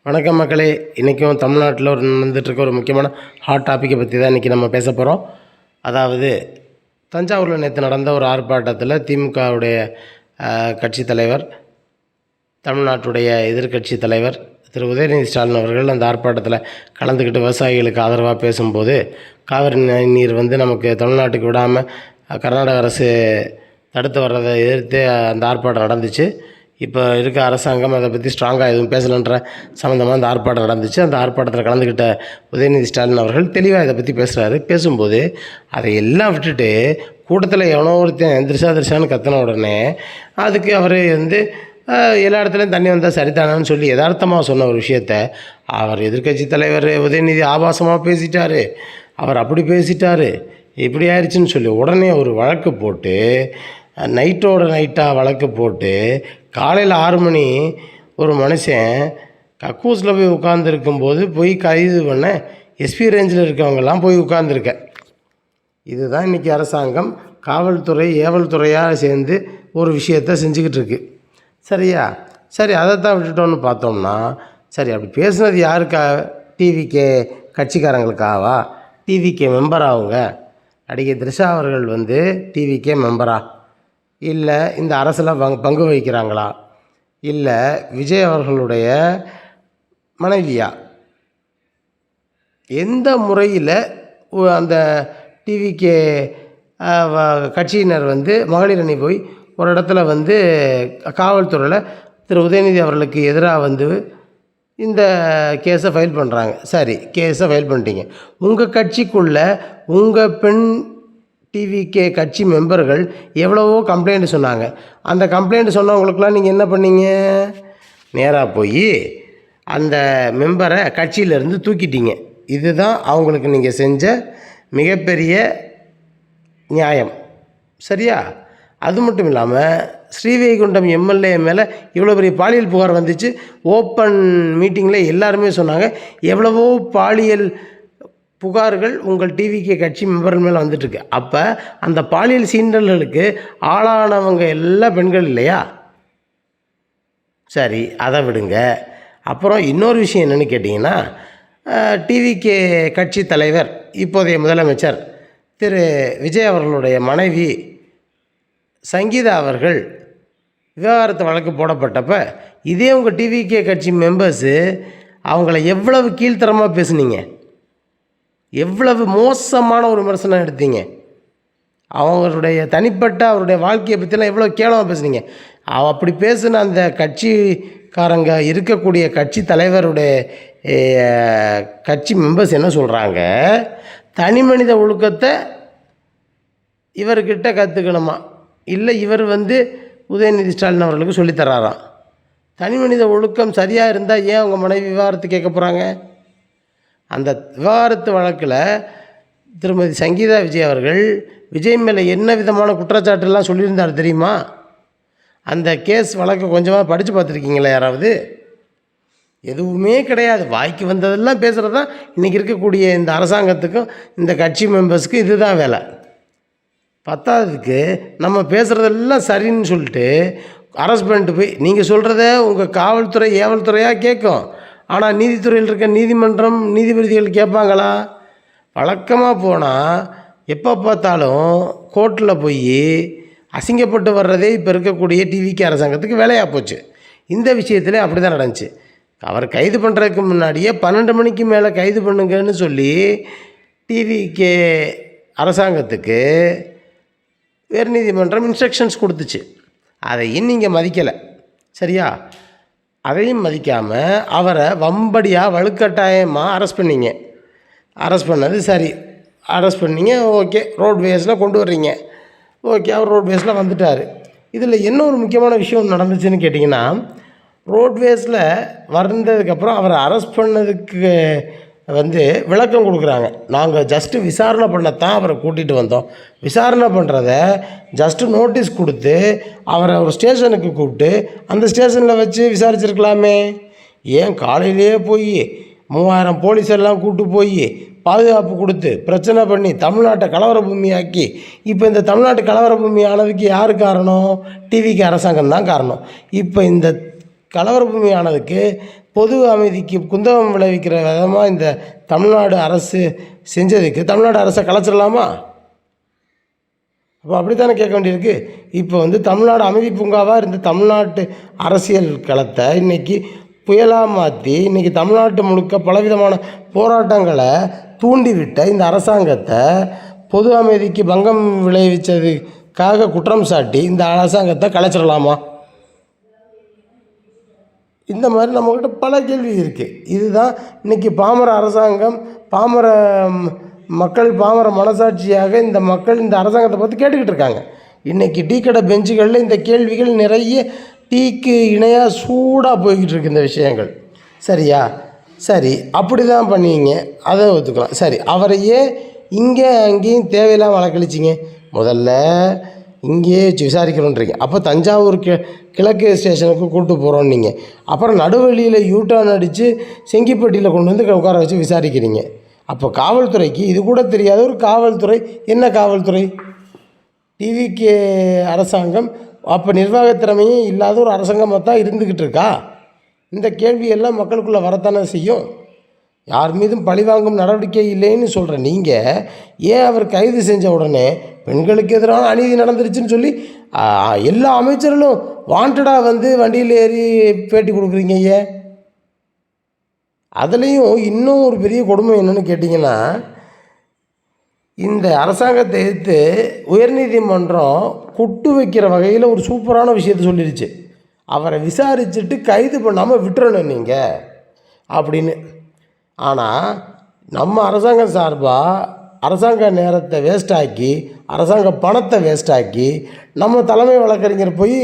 வணக்கம் மக்களே. இன்றைக்கும் தமிழ்நாட்டில் நடந்துகிட்ருக்க ஒரு முக்கியமான ஹாட் டாப்பிக்கை பற்றி தான் இன்றைக்கி நம்ம பேச போகிறோம். அதாவது தஞ்சாவூரில் நேற்று நடந்த ஒரு ஆர்ப்பாட்டத்தில் திமுகவுடைய கட்சி தலைவர், தமிழ்நாட்டுடைய எதிர்கட்சி தலைவர் திரு உதயநிதி ஸ்டாலின் அவர்கள் அந்த ஆர்ப்பாட்டத்தில் கலந்துக்கிட்டு விவசாயிகளுக்கு ஆதரவாக பேசும்போது காவிரி நீர் நமக்கு தமிழ்நாட்டுக்கு விடாமல் கர்நாடக அரசு தடுத்து வர்றதை எதிர்த்து அந்த ஆர்ப்பாட்டம் நடந்துச்சு. இப்போ இருக்க அரசாங்கம் அதை பற்றி ஸ்ட்ராங்காக எதுவும் பேசலைன்ற சம்மந்தமாக அந்த ஆர்ப்பாட்டம் நடந்துச்சு. அந்த ஆர்ப்பாட்டத்தில் கலந்துக்கிட்ட உதயநிதி ஸ்டாலின் அவர்கள் தெளிவாக இதை பற்றி பேசுகிறாரு. பேசும்போது அதை எல்லாம் விட்டுட்டு கூட்டத்தில் எவனோ ஒருத்தன் திருஷான்னு கத்தின உடனே அதுக்கு அவர் எல்லா இடத்துலையும் தண்ணி வந்தால் சரிதானான்னு சொல்லி யதார்த்தமாக சொன்ன ஒரு விஷயத்த அவர் எதிர்கட்சி தலைவர் உதயநிதி ஆபாசமாக பேசிட்டார், அவர் அப்படி பேசிட்டார், இப்படி ஆயிடுச்சுன்னு சொல்லி உடனே ஒரு வழக்கு போட்டு நைட்டோட நைட்டாக வழக்கு போட்டு காலையில் 6 மணி ஒரு மனுஷன் கக்கூஸில் போய் உட்காந்துருக்கும்போது போய் கைது பண்ண எஸ்பி ரேஞ்சில் இருக்கவங்கெல்லாம் போய் உட்காந்துருக்க. இதுதான் இன்றைக்கி அரசாங்கம் காவல்துறை ஏவல் துறையாக சேர்ந்து ஒரு விஷயத்தை செஞ்சுக்கிட்டு இருக்கு. சரியா? சரி, அதை தான் விட்டுட்டோன்னு பார்த்தோம்னா, சரி அப்படி பேசுனது யாருக்கா? டிவிகே கட்சிக்காரங்களுக்காவா? டிவிகே மெம்பரா? அவங்க நடிகை த்ரிஷா அவர்கள் டிவிகே மெம்பரா? இல்லை இந்த அரசில் பங்கு வகிக்கிறாங்களா? இல்லை விஜய் அவர்களுடைய மனைவியா? எந்த முறையில் அந்த டிவிகே கட்சியினர் மகளிர் அணி போய் ஒரு இடத்துல காவல்துறையில் திரு உதயநிதி அவர்களுக்கு எதிராக இந்த கேஸை ஃபைல் பண்ணுறாங்க. சரி, கேஸை ஃபைல் பண்ணிட்டீங்க. உங்கள் கட்சிக்குள்ளே உங்கள் பெண் டிவிகே கட்சி மெம்பர்கள் எவ்வளவோ கம்ப்ளைண்ட் சொன்னாங்க. அந்த கம்ப்ளைண்ட் சொன்னவங்களுக்கெல்லாம் நீங்கள் என்ன பண்ணீங்க? நேராக போய் அந்த மெம்பரை கட்சியிலேருந்து தூக்கிட்டீங்க. இதுதான் அவங்களுக்கு நீங்கள் செஞ்ச மிகப்பெரிய நியாயம். சரியா? அது மட்டும் இல்லாமல் ஸ்ரீவைகுண்டம் எம்எல்ஏ மேலே இவ்வளோ பெரிய பாலியல் புகார் வந்துச்சு. ஓப்பன் மீட்டிங்கில் எல்லாருமே சொன்னாங்க, எவ்வளவோ பாலியல் புகார்கள் உங்கள் டிவிகே கட்சி மெம்பர்கள் மேலே வந்துட்டுருக்கு. அப்போ அந்த பாலியல் சீண்டல்களுக்கு ஆளானவங்க எல்லா பெண்கள் இல்லையா? சரி, அதை விடுங்க. அப்புறம் இன்னொரு விஷயம் என்னென்னு கேட்டிங்கன்னா, டிவிகே கட்சி தலைவர் இப்போதைய முதலமைச்சர் திரு விஜய் அவர்களுடைய மனைவி சங்கீதா அவர்கள் விவாகரத்து வழக்கு போடப்பட்டப்ப இதே உங்கள் டிவிகே கட்சி மெம்பர்ஸு அவங்கள எவ்வளவு கீழ்த்தரமாக பேசுனீங்க, எவ்வளவு மோசமான ஒரு விமர்சனம் எடுத்தீங்க, அவங்களுடைய தனிப்பட்ட அவருடைய வாழ்க்கையை பற்றிலாம் எவ்வளோ கேவலமாக பேசுனீங்க. அப்படி பேசுன அந்த கட்சிக்காரங்க இருக்கக்கூடிய கட்சி தலைவருடைய கட்சி மெம்பர்ஸ் என்ன சொல்கிறாங்க? தனி மனித ஒழுக்கத்தை இவர்கிட்ட கற்றுக்கணுமா, இல்லை இவர் உதயநிதி ஸ்டாலின் அவர்களுக்கு சொல்லித்தராராம். தனி மனித ஒழுக்கம் சரியாக இருந்தால் ஏன் அவங்க மனைவி விவாகரத்து கேட்க போகிறாங்க? அந்த விவாகரத்து வழக்கில் திருமதி சங்கீதா விஜய் அவர்கள் விஜய் மேலே என்ன விதமான குற்றச்சாட்டுலாம் சொல்லியிருந்தார் தெரியுமா? அந்த கேஸ் வழக்கை கொஞ்சமாக படித்து பார்த்துருக்கீங்களா யாராவது? எதுவுமே கிடையாது. வாய்க்கு வந்ததெல்லாம் பேசுகிறது தான் இன்றைக்கி இருக்கக்கூடிய இந்த அரசாங்கத்துக்கும் இந்த கட்சி மெம்பர்ஸுக்கும் இதுதான் வேலை. பத்தாவதுக்கு நம்ம பேசுகிறதெல்லாம் சரின்னு சொல்லிட்டு அரெஸ்ட் பண்ணிட்டு போய் நீங்கள் சொல்கிறத உங்கள் காவல்துறை ஏவல் துறையாக கேட்கும். ஆனால் நீதித்துறையில் இருக்க நீதிமன்றம் நீதிபதிகள் கேட்பாங்களா? வழக்கமாக போனால் எப்போ பார்த்தாலும் கோர்ட்டில் போய் அசிங்கப்பட்டு வர்றதே இப்போ இருக்கக்கூடிய டிவிகே அரசாங்கத்துக்கு வேலையாக போச்சு. இந்த விஷயத்தில் அப்படி தான் நடந்துச்சு. அவர் கைது பண்ணுறதுக்கு முன்னாடியே 12 மணிக்கு மேலே கைது பண்ணுங்கன்னு சொல்லி டிவிகே அரசாங்கத்துக்கு உயர்நீதிமன்றம் இன்ஸ்ட்ரக்ஷன்ஸ் கொடுத்துச்சு. அதையும் நீங்கள் மதிக்கலை. சரியா? அதையும் மதிக்காமல் அவரை வம்படியாக வலுக்கட்டாயமாக அரெஸ்ட் பண்ணிங்க. அரெஸ்ட் பண்ணது சரி, அரெஸ்ட் பண்ணிங்க, ஓகே. ரோட்வேஸில் கொண்டு வர்றீங்க, ஓகே. அவர் ரோட்வேஸில் வந்துட்டார். இதில் என்ன ஒரு முக்கியமான விஷயம் நடந்துச்சுன்னு கேட்டிங்கன்னா, ரோட்வேஸில் வந்ததுக்கப்புறம் அவரை அரெஸ்ட் பண்ணதுக்கு விளக்கம் கொடுக்குறாங்க. நாங்கள் ஜஸ்ட்டு விசாரணை பண்ணத்தான் அவரை கூட்டிகிட்டு வந்தோம். விசாரணை பண்ணுறத ஜஸ்ட்டு நோட்டீஸ் கொடுத்து அவரை ஒரு ஸ்டேஷனுக்கு கூப்பிட்டு அந்த ஸ்டேஷனில் வச்சு விசாரிச்சிருக்கலாமே. ஏன் காலையிலேயே போய் 3000 போலீஸ் எல்லாம் கூப்பிட்டு போய் பாதுகாப்பு கொடுத்து பிரச்சனை பண்ணி தமிழ்நாட்டை கலவர பூமியாக்கி இப்போ இந்த தமிழ்நாட்டு கலவர பூமி ஆனதுக்கு யார் காரணம்? டிவிகே அரசாங்கம் தான் காரணம். இப்போ இந்த கலவர பூமி ஆனதுக்கு பொது அமைதிக்கு குந்தகம் விளைவிக்கிற விதமாக இந்த தமிழ்நாடு அரசு செஞ்சதுக்கு தமிழ்நாடு அரசை கலைச்சிடலாமா? அப்போ அப்படித்தானே கேட்க வேண்டியிருக்கு. இப்போ வந்து தமிழ்நாடு அமைதி பூங்காவாக இருந்த தமிழ்நாட்டு அரசியல் களத்தை இன்றைக்கி புயலாக மாற்றி இன்றைக்கி தமிழ்நாட்டு முழுக்க பலவிதமான போராட்டங்களை தூண்டிவிட்ட இந்த அரசாங்கத்தை பொது அமைதிக்கு பங்கம் விளைவித்ததுக்காக குற்றம் சாட்டி இந்த அரசாங்கத்தை கலைச்சிடலாமா? இந்த மாதிரி நம்மக்கிட்ட பல கேள்வி இருக்குது. இதுதான் இன்றைக்கி பாமர அரசாங்கம், பாமர மக்கள், பாமர மனசாட்சியாக இந்த மக்கள் இந்த அரசாங்கத்தை பார்த்து கேட்டுக்கிட்டு இருக்காங்க. இன்றைக்கி டீ கடை பெஞ்சுகளில் இந்த கேள்விகள் நிறைய டீக்கு இணையாக சூடாக போய்கிட்டு இருக்கு இந்த விஷயங்கள். சரியா? சரி, அப்படி தான் பண்ணுவீங்க, அதை ஒத்துக்கலாம். சரி, அவரையே இங்கே அங்கேயும் தேவையில்லாமல் வழக்கழிச்சிங்க. முதல்ல இங்கேயே வச்சு விசாரிக்கணுன்றீங்க. அப்போ தஞ்சாவூர் கிழக்கு ஸ்டேஷனுக்கு கூப்பிட்டு போகிறோம் நீங்கள். அப்புறம் நடுவழியில் யூட்டர்ன் அடித்து செங்கிப்பட்டியில் கொண்டு வந்து உட்கார வச்சு விசாரிக்கிறீங்க. அப்போ காவல்துறைக்கு இது கூட தெரியாத ஒரு காவல்துறை, என்ன காவல்துறை? டிவிகே அரசாங்கம் அப்போ நிர்வாகத்திறமையே இல்லாத ஒரு அரசாங்கமாக தான் இருந்துக்கிட்டு இருக்கா? இந்த கேள்வியெல்லாம் மக்களுக்குள்ளே வரத்தானே செய்யும். யார் மீதும் பழிவாங்கும் நடவடிக்கை இல்லைன்னு சொல்கிற நீங்கள் ஏன் அவர் கைது செஞ்ச உடனே பெண்களுக்கு எதிரான அநீதி நடந்துருச்சுன்னு சொல்லி எல்லா அமைச்சர்களும் வாண்டடாக வந்து வண்டியில் ஏறி பேட்டி கொடுக்குறீங்க? ஏன்? அதுலேயும் இன்னும் ஒரு பெரிய கொடுமை என்னென்னு கேட்டிங்கன்னா, இந்த அரசாங்கத்தை எதிர்த்து உயர்நீதிமன்றம் குட்டு வைக்கிற வகையில் ஒரு சூப்பரான விஷயத்தை சொல்லிடுச்சு. அவரை விசாரிச்சுட்டு கைது பண்ணாமல் விட்டுறணும் நீங்கள் அப்படின்னு. ஆனால் நம்ம அரசாங்கம் சார்பாக அரசாங்க நேரத்தை வேஸ்டாக்கி, அரசாங்க பணத்தை வேஸ்டாக்கி, நம்ம தலைமை வழக்கறிஞர் போய்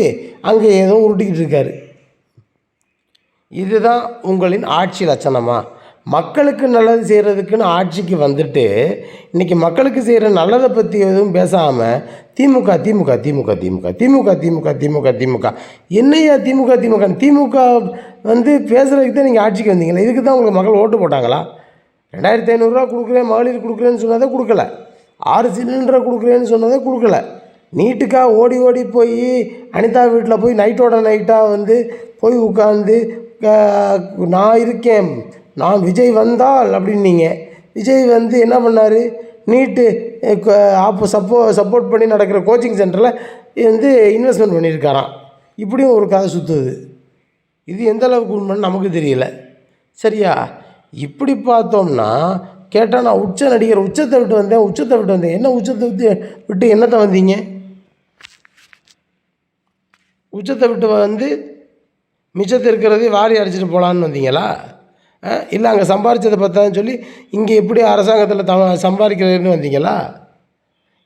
அங்கே ஏதோ உருட்டிக்கிட்டு இருக்காரு. இதுதான் உங்களின் ஆட்சி லட்சணமா? மக்களுக்கு நல்லது செய்கிறதுக்குன்னு ஆட்சிக்கு வந்துட்டு இன்றைக்கி மக்களுக்கு செய்கிற நல்லதை பற்றி எதுவும் பேசாமல் திமுக திமுக திமுக திமுக திமுக திமுக திமுக திமுக என்னையா திமுக திமுக திமுக வந்து பேசுகிறதுக்கு தான் நீங்கள் ஆட்சிக்கு வந்தீங்களா? இதுக்கு தான் உங்களுக்கு மக்கள் ஓட்டு போட்டாங்களா? 2500 கொடுக்குறேன், மகளிர் கொடுக்குறேன்னு சொன்னதை கொடுக்கல, 6 சிலிண்டரை கொடுக்குறேன்னு சொன்னதை கொடுக்கல, நீட்டுக்காக ஓடி ஓடி போய் அனிதா வீட்டில் போய் நைட்டோட நைட்டாக வந்து போய் உட்காந்து நான் இருக்கேன், நான் விஜய் வந்தால் அப்படின்னீங்க. விஜய் வந்து என்ன பண்ணார்? நீட்டு சப்போர்ட் பண்ணி நடக்கிற கோச்சிங் சென்டரில் வந்து இன்வெஸ்ட்மெண்ட் பண்ணியிருக்காராம். இப்படியும் ஒரு கதை சுற்றுது. இது எந்த அளவுக்கு உண்மைன்னு நமக்கு தெரியல. சரியா? இப்படி பார்த்தோம்னா கேட்டால் நான் உச்சத்தை விட்டு வந்தேன். என்ன உச்சத்தை விட்டு என்னத்தை வந்தீங்க? உச்சத்தை விட்டு வந்து மிச்சத்தை இருக்கிறதே வாரி அடிச்சிட்டு போகலான்னு வந்தீங்களா? இல்லை அங்கே சம்பாரித்ததை பார்த்தான்னு சொல்லி இங்கே எப்படி அரசாங்கத்தில் சம்பாதிக்கிறதுன்னு வந்தீங்களா?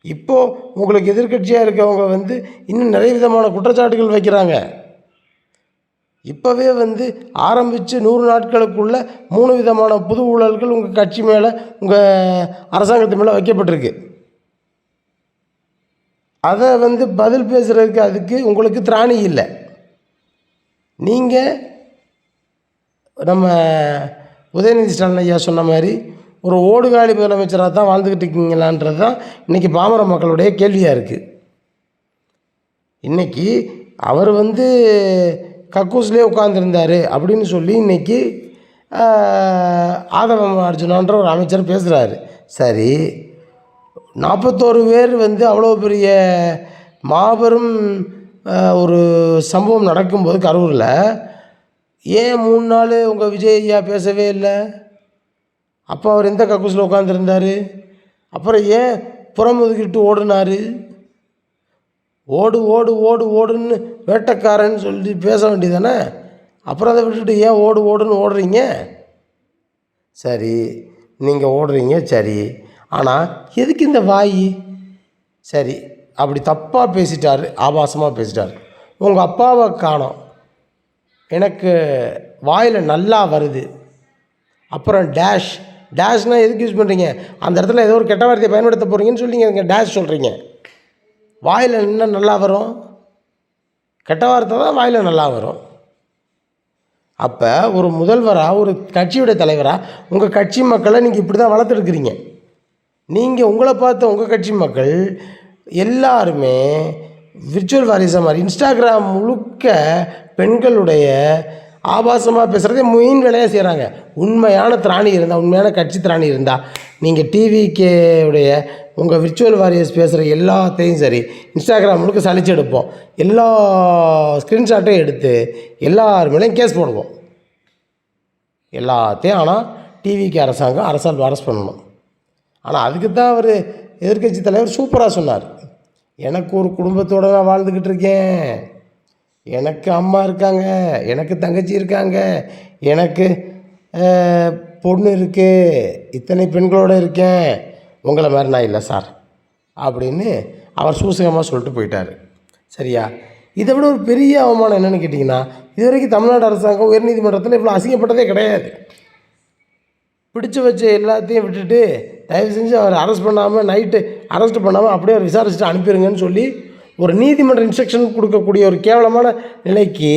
இப்போது உங்களுக்கு எதிர்க்கட்சியாக இருக்கவங்க வந்து இன்னும் நிறைய விதமான குற்றச்சாட்டுகள் வைக்கிறாங்க. இப்போவே வந்து ஆரம்பித்து 100 நாட்களுக்குள்ளே 3 விதமான புது ஊழல்கள் உங்கள் கட்சி மேலே, உங்கள் அரசாங்கத்து மேலே வைக்கப்பட்டிருக்கு. அதை வந்து பதில் பேசுகிறதுக்கு அதுக்கு உங்களுக்கு திராணி இல்லை. நீங்கள் நம்ம உதயநிதி ஸ்டாலின் ஐயா சொன்ன மாதிரி ஒரு ஓடுகாலி முதலமைச்சராக தான் வாழ்ந்துக்கிட்டு இருக்கீங்களான்றது தான் இன்றைக்கி பாமர மக்களுடைய கேள்வியாக இருக்குது. இன்றைக்கி அவர் வந்து கக்கூஸ்லேயே உட்காந்துருந்தார் அப்படின்னு சொல்லி இன்றைக்கி ஆதவ அர்ஜுனான்ற ஒரு அமைச்சர் பேசுகிறாரு. சரி, 41 பேர் வந்து அவ்வளோ பெரிய மாபெரும் ஒரு சம்பவம் நடக்கும்போது கரூரில் ஏன் 3 நாள் உங்கள் விஜய் ஐயா பேசவே இல்லை? அப்போ அவர் எந்த கக்கூஸில் உட்காந்துருந்தார்? அப்புறம் ஏன் புறமுதுகிட்டு ஓடுனார்? ஓடுன்னு வேட்டைக்காரன்னு சொல்லி பேச வேண்டியதானே? அப்புறம் அதை விட்டுட்டு ஏன் ஓடுன்னு ஓடுறீங்க? சரி, நீங்கள் ஓடுறீங்க, சரி, ஆனால் எதுக்கு இந்த வாய்? சரி, அப்படி தப்பாக பேசிட்டார், ஆபாசமாக பேசிட்டார். உங்கள் அப்பாவை காணோம், எனக்கு வாயில் நல்லா வருது, அப்புறம் டேஷ்னால் எதுக்கு யூஸ் பண்ணுறீங்க? அந்த இடத்துல ஏதோ ஒரு கெட்ட வார்த்தையை பயன்படுத்த போகிறீங்கன்னு சொல்லி நீங்கள் டேஷ் சொல்கிறீங்க. வாயில் என்ன நல்லா வரும்? கெட்ட வார்த்தை தான் வாயில் நல்லா வரும். அப்போ ஒரு முதல்வராக, ஒரு கட்சியுடைய தலைவராக உங்கள் கட்சி மக்களை நீங்கள் இப்படி தான் வளர்த்துருக்குறீங்க. நீங்கள் உங்களை பார்த்த உங்கள் கட்சி மக்கள் எல்லாருமே விர்ச்சுவல் வாரிசு மாதிரி இன்ஸ்டாகிராம் முழுக்க பெண்களுடைய ஆபாசமாக பேசுகிறதே மெயின் வேலையாக செய்கிறாங்க. உண்மையான திராணி இருந்தால், உண்மையான கட்சி திராணி இருந்தால், நீங்கள் டிவிக்கே உடைய உங்கள் விர்ச்சுவல் வாரியர்ஸ் பேசுகிற எல்லாத்தையும் சரி இன்ஸ்டாகிராம் முழுக்க சலிச்சு எடுப்போம், எல்லா ஸ்க்ரீன்ஷாட்டையும் எடுத்து எல்லார் மேலேயும் கேஸ் போடுவோம் எல்லாத்தையும். ஆனால் டிவிக்கு அரசாங்கம் அரெஸ்ட் பண்ணணும். ஆனால் அதுக்கு தான் அவர் எதிர்க்கட்சி தலைவர் சூப்பராக சொன்னார், எனக்கு ஒரு குடும்பத்தோடு நான் வாழ்ந்துக்கிட்டு இருக்கேன், எனக்கு அம்மா இருக்காங்க, எனக்கு தங்கச்சி இருக்காங்க, எனக்கு பொண்ணு இருக்குது, இத்தனை பெண்களோடு இருக்கேன், உங்களை மாதிரி நான் இல்லை சார் அப்படின்னு அவர் சூசகமாக சொல்லிட்டு போயிட்டார். சரியா? இதை விட ஒரு பெரிய அவமானம் என்னென்னு கேட்டிங்கன்னா, இது வரைக்கும் தமிழ்நாடு அரசாங்கம் உயர்நீதிமன்றத்தில் இவ்வளோ அசிங்கப்பட்டதே கிடையாது. பிடிச்சி வச்ச எல்லாத்தையும் விட்டுட்டு தயவு செஞ்சு அவர் அரெஸ்ட் பண்ணாமல் அப்படியே அவர் விசாரிச்சுட்டு அனுப்பிடுங்கன்னு சொல்லி ஒரு நீதிமன்ற இன்ஸ்ட்ரக்ஷன் கொடுக்கக்கூடிய ஒரு கேவலமான நிலைக்கு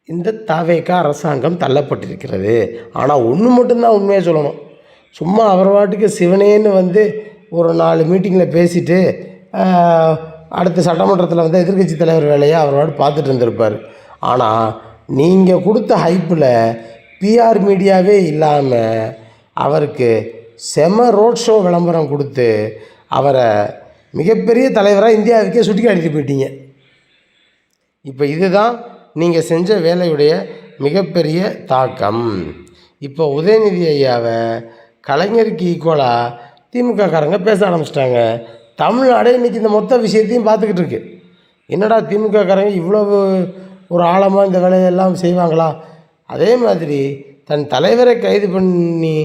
இந்த தவேக அரசாங்கம் தள்ளப்பட்டிருக்கிறது. ஆனால் ஒன்று மட்டும்தான் உண்மையாக சொல்லணும், சும்மா அவர் வாட்டுக்கு சிவனேன்னு வந்து ஒரு 4 மீட்டிங்கில் பேசிவிட்டு அடுத்த சட்டமன்றத்தில் வந்து எதிர்க்கட்சி தலைவர் வேலையை அவர் வாட்டு பார்த்துட்டு இருந்திருப்பார். ஆனால் நீங்கள் கொடுத்த ஹைப்பில் பிஆர் மீடியாவே இல்லாமல் அவருக்கு செம ரோட் ஷோ விளம்பரம் கொடுத்து அவரை மிகப்பெரிய தலைவராக இந்தியாவுக்கே சுட்டி காட்டிட்டு போயிட்டீங்க. இப்போ இதுதான் நீங்கள் செஞ்ச வேலையுடைய மிகப்பெரிய தாக்கம். இப்போ உதயநிதி ஐயாவை கலைஞருக்கு ஈக்குவலாக திமுககாரங்க பேச ஆரம்பிச்சிட்டாங்க. தமிழ்நாடே இன்றைக்கி இந்த மொத்த விஷயத்தையும் பார்த்துக்கிட்டு இருக்கு. என்னடா திமுககாரங்க இவ்வளவு ஒரு ஆழமாக இந்த வேலையெல்லாம் செய்வாங்களா? அதே மாதிரி தன் தலைவரை கைது பண்ணி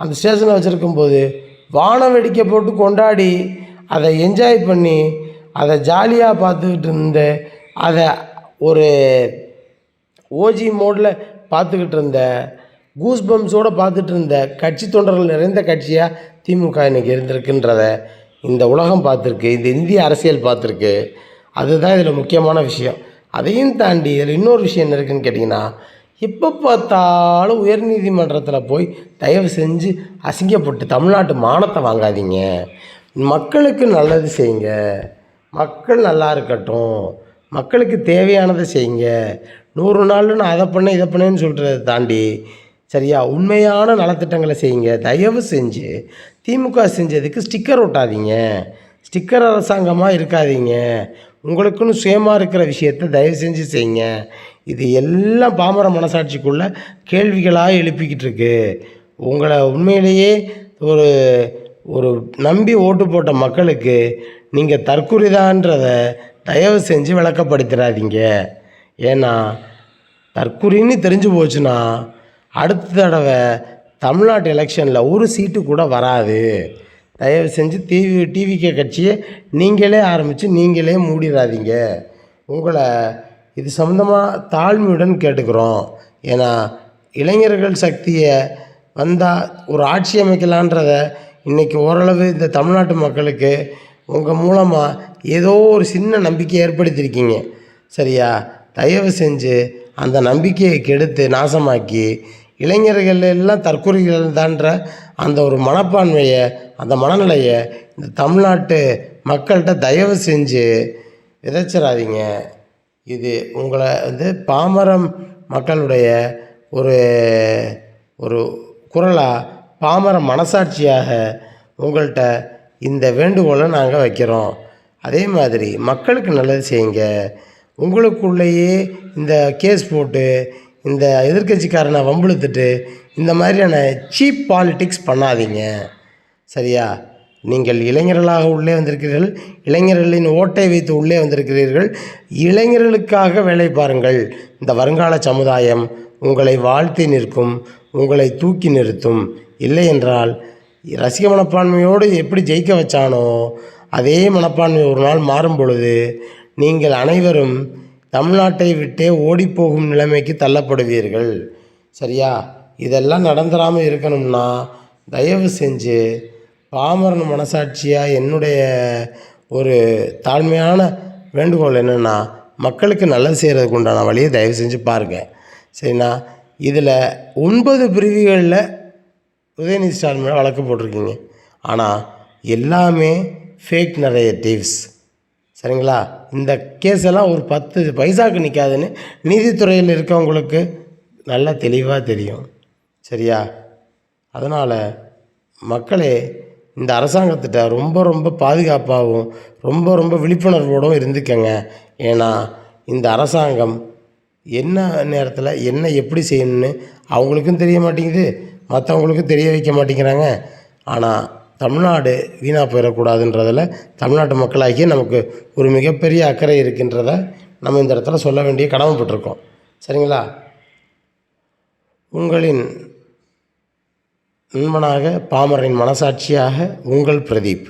அந்த ஸ்டேஷனை வச்சுருக்கும்போது வானம் வெடிக்க போட்டு கொண்டாடி அதை என்ஜாய் பண்ணி அதை ஜாலியாக பார்த்துக்கிட்டு இருந்த, அதை ஒரு ஓஜி மோடில் பார்த்துக்கிட்டு இருந்த, கூஸ் பம்ப்ஸோடு பார்த்துட்டு இருந்த கட்சி தொண்டர்கள் நிறைந்த கட்சியாக திமுக இன்றைக்கி இருந்திருக்குன்றத இந்த உலகம் பார்த்துருக்கு, இந்த இந்திய அரசியல் பார்த்துருக்கு. அதுதான் இதில் முக்கியமான விஷயம். அதையும் தாண்டி இதில் இன்னொரு விஷயம் என்ன இருக்குதுன்னு கேட்டிங்கன்னா, எப்போ பார்த்தாலும் உயர்நீதிமன்றத்தில் போய் தயவு செஞ்சு அசிங்கப்பட்டு தமிழ்நாட்டு மானத்தை வாங்காதீங்க. மக்களுக்கு நல்லது செய்யுங்க, மக்கள் நல்லா இருக்கட்டும், மக்களுக்கு தேவையானதை செய்யுங்க. 100 நாள்னு நான் அதை பண்ணேன் இதை பண்ணேன்னு சொல்கிறத தாண்டி சரியா உண்மையான நலத்திட்டங்களை செய்யுங்க. தயவு செஞ்சு திமுக செஞ்சதுக்கு ஸ்டிக்கர் ஒட்டாதீங்க, ஸ்டிக்கர் அரசாங்கமாக இருக்காதீங்க. உங்களுக்குன்னு சுயமாக இருக்கிற விஷயத்தை தயவு செஞ்சு செய்யுங்க. இது எல்லாம் பாமர மனசாட்சிக்குள்ளே கேள்விகளாக எழுப்பிக்கிட்டு இருக்கு. உங்களை உண்மையிலேயே ஒரு நம்பி ஓட்டு போட்ட மக்களுக்கு நீங்கள் தற்குறிதான்றதை தயவு செஞ்சு விளக்கப்படுத்திடாதீங்க. ஏன்னா தற்குறின்னு தெரிஞ்சு போச்சுன்னா அடுத்த தடவை தமிழ்நாட்டு எலெக்ஷனில் ஒரு சீட்டு கூட வராது. தயவு செஞ்சு டிவிகே கட்சியை நீங்களே ஆரம்பித்து நீங்களே மூடிடாதீங்க. உங்களை இது சம்மந்தமாக தாழ்மையுடன் கேட்டுக்கிறோம். ஏன்னா இளைஞர்கள் சக்தியை வந்தால் ஒரு ஆட்சி அமைக்கலான்றத இன்றைக்கி ஓரளவு இந்த தமிழ்நாட்டு மக்களுக்கு உங்கள் மூலமாக ஏதோ ஒரு சின்ன நம்பிக்கையை ஏற்படுத்தியிருக்கீங்க. சரியா? தயவு செஞ்சு அந்த நம்பிக்கையை கெடுத்து நாசமாக்கி இளைஞர்கள் எல்லாம் தற்கொலைகள் தான்ற அந்த ஒரு மனப்பான்மையை, அந்த மனநிலையை இந்த தமிழ்நாட்டு மக்கள்கிட்ட தயவு செஞ்சு விதைச்சிடாதீங்க. இது உங்களை வந்து பாமரம் மக்களுடைய ஒரு குரலாக, பாமர மனசாட்சியாக உங்கள்கிட்ட இந்த வேண்டுகோளை நாங்கள் வைக்கிறோம். அதே மாதிரி மக்களுக்கு நல்லது செய்யுங்க. உங்களுக்குள்ளேயே இந்த கேஸ் போட்டு இந்த எதிர்க்கட்சிக்காரனை வம்பிழுத்துட்டு இந்த மாதிரியான சீப் பாலிட்டிக்ஸ் பண்ணாதீங்க. சரியா? நீங்கள் இளைஞர்களாக உள்ளே வந்திருக்கிறீர்கள், இளைஞர்களின் ஓட்டை வைத்து உள்ளே வந்திருக்கிறீர்கள். இளைஞர்களுக்காக வேலை பாருங்கள். இந்த வருங்கால சமுதாயம் உங்களை வாழ்த்தி நிற்கும், உங்களை தூக்கி நிறுத்தும். இல்லை என்றால் ரசிக மனப்பான்மையோடு எப்படி ஜெயிக்க வச்சானோ அதே மனப்பான்மை ஒரு நாள் மாறும் பொழுது நீங்கள் அனைவரும் தமிழ்நாட்டை விட்டே ஓடிப்போகும் நிலைமைக்கு தள்ளப்படுவீர்கள். சரியா? இதெல்லாம் நடந்துடாமல் இருக்கணும்னா தயவு செஞ்சு பாமரன் மனசாட்சியாக என்னுடைய ஒரு தாழ்மையான வேண்டுகோள் என்னென்னா, மக்களுக்கு நல்லது செய்கிறதுக்கு உண்டான வழியை தயவு செஞ்சு பாருங்கள். சரிண்ணா? இதில் 9 பிரிவுகளில் உதயநிதி ஸ்டாலின் மேலே வழக்கு போட்டிருக்கீங்க. ஆனால் எல்லாமே ஃபேக் நரேட்டிவ்ஸ். சரிங்களா? இந்த கேஸ் எல்லாம் ஒரு 10 பைசாவுக்கு நிற்காதுன்னு நீதித்துறையில் இருக்கவங்களுக்கு நல்லா தெளிவாக தெரியும். சரியா? அதனால் மக்களே, இந்த அரசாங்கத்திட்ட ரொம்ப ரொம்ப பாதுகாப்பாகவும் ரொம்ப ரொம்ப விழிப்புணர்வோடும் இருந்துக்கங்க. ஏன்னா இந்த அரசாங்கம் என்ன நேரத்தில் என்ன எப்படி செய்யணும்னு அவங்களுக்கும் தெரிய மாட்டேங்குது, மற்றவங்களுக்கும் தெரிய வைக்க மாட்டேங்கிறாங்க. ஆனால் தமிழ்நாடு வீணாக போயிடக்கூடாதுன்றதில் தமிழ்நாட்டு மக்களாகிய நமக்கு ஒரு மிகப்பெரிய அக்கறை இருக்கின்றதை நம்ம இந்த இடத்துல சொல்ல வேண்டிய கடமைப்பட்டிருக்கோம். சரிங்களா? உங்களின் நண்பனாக, பாமரனின் மனசாட்சியாக உங்கள் பிரதீப்.